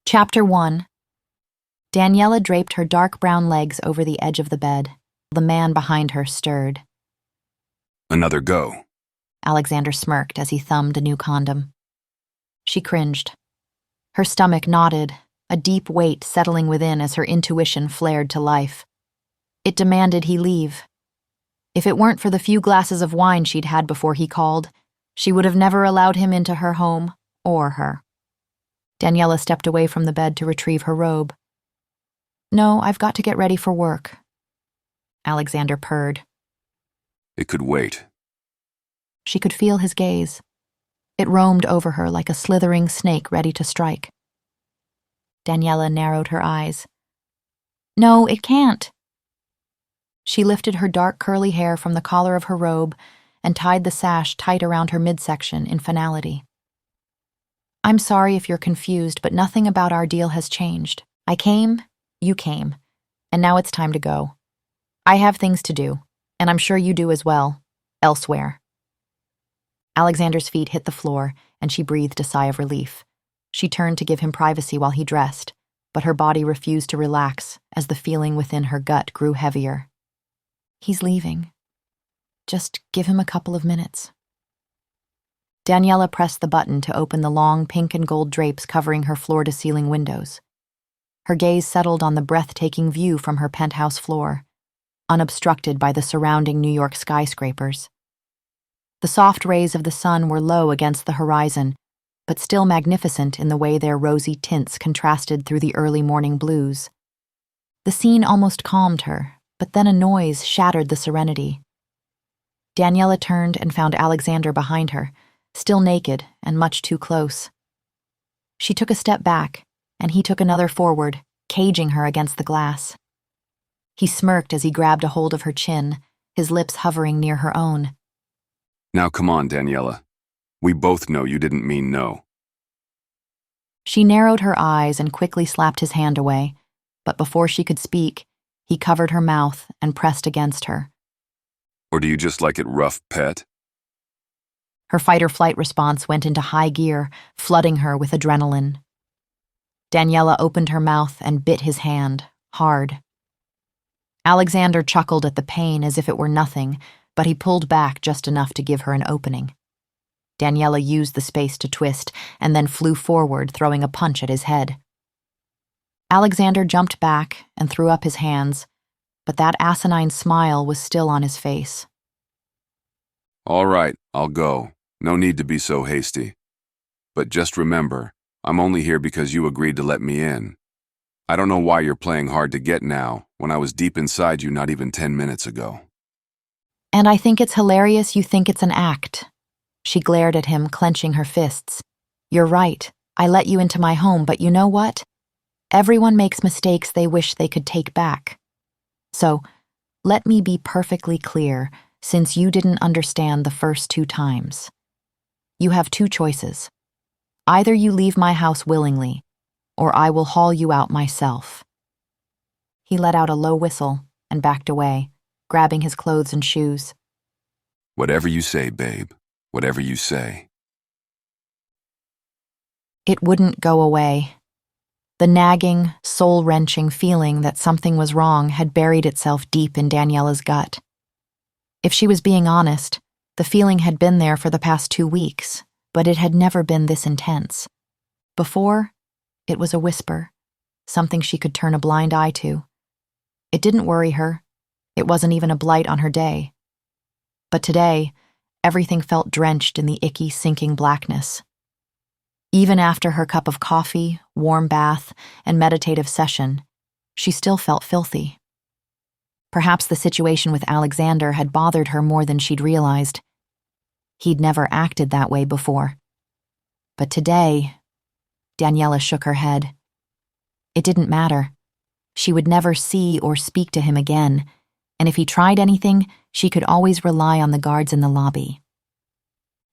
Chapter 1. Daniella draped her dark brown legs over the edge of the bed. The man behind her stirred. Another go. Alexander smirked as he thumbed a new condom. She cringed. Her stomach knotted, a deep weight settling within as her intuition flared to life. It demanded he leave. If it weren't for the few glasses of wine she'd had before he called, she would have never allowed him into her home or her. Daniella stepped away from the bed to retrieve her robe. "No, I've got to get ready for work." Alexander purred. It could wait. She could feel his gaze. It roamed over her like a slithering snake ready to strike. Daniella narrowed her eyes. "No, it can't." She lifted her dark curly hair from the collar of her robe and tied the sash tight around her midsection in finality. "I'm sorry if you're confused, but nothing about our deal has changed. I came, you came, and now it's time to go. I have things to do, and I'm sure you do as well, elsewhere." Alexander's feet hit the floor, and she breathed a sigh of relief. She turned to give him privacy while he dressed, but her body refused to relax as the feeling within her gut grew heavier. He's leaving. Just give him a couple of minutes. Daniella pressed the button to open the long pink and gold drapes covering her floor-to-ceiling windows. Her gaze settled on the breathtaking view from her penthouse floor, unobstructed by the surrounding New York skyscrapers. The soft rays of the sun were low against the horizon, but still magnificent in the way their rosy tints contrasted through the early morning blues. The scene almost calmed her, but then a noise shattered the serenity. Daniella turned and found Alexander behind her, still naked and much too close. She took a step back, and he took another forward, caging her against the glass. He smirked as he grabbed a hold of her chin, his lips hovering near her own. Now come on, Daniella. We both know you didn't mean no. She narrowed her eyes and quickly slapped his hand away, but before she could speak, he covered her mouth and pressed against her. Or do you just like it rough, pet? Her fight-or-flight response went into high gear, flooding her with adrenaline. Daniella opened her mouth and bit his hand, hard. Alexander chuckled at the pain as if it were nothing, but he pulled back just enough to give her an opening. Daniella used the space to twist and then flew forward, throwing a punch at his head. Alexander jumped back and threw up his hands, but that asinine smile was still on his face. All right, I'll go. No need to be so hasty. But just remember, I'm only here because you agreed to let me in. I don't know why you're playing hard to get now, when I was deep inside you not even 10 minutes ago. "And I think it's hilarious you think it's an act." She glared at him, clenching her fists. "You're right. I let you into my home, but you know what? Everyone makes mistakes they wish they could take back. So, let me be perfectly clear, since you didn't understand the first 2 times. You have 2 choices. Either you leave my house willingly, or I will haul you out myself." He let out a low whistle and backed away, grabbing his clothes and shoes. Whatever you say, babe. Whatever you say. It wouldn't go away. The nagging, soul-wrenching feeling that something was wrong had buried itself deep in Daniella's gut. If she was being honest, the feeling had been there for the past 2 weeks, but it had never been this intense. Before, it was a whisper, something she could turn a blind eye to. It didn't worry her. It wasn't even a blight on her day. But today, everything felt drenched in the icky, sinking blackness. Even after her cup of coffee, warm bath, and meditative session, she still felt filthy. Perhaps the situation with Alexander had bothered her more than she'd realized. He'd never acted that way before. But today, Daniella shook her head. It didn't matter. She would never see or speak to him again, and if he tried anything, she could always rely on the guards in the lobby.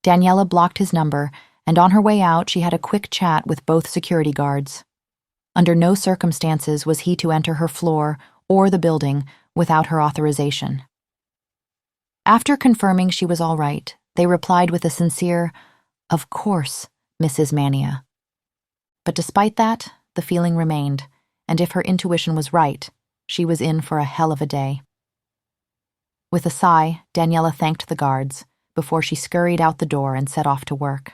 Daniella blocked his number, and on her way out, she had a quick chat with both security guards. Under no circumstances was he to enter her floor or the building without her authorization. After confirming she was all right, they replied with a sincere, "Of course, Mrs. Mania." But despite that, the feeling remained, and if her intuition was right, she was in for a hell of a day. With a sigh, Daniella thanked the guards before she scurried out the door and set off to work.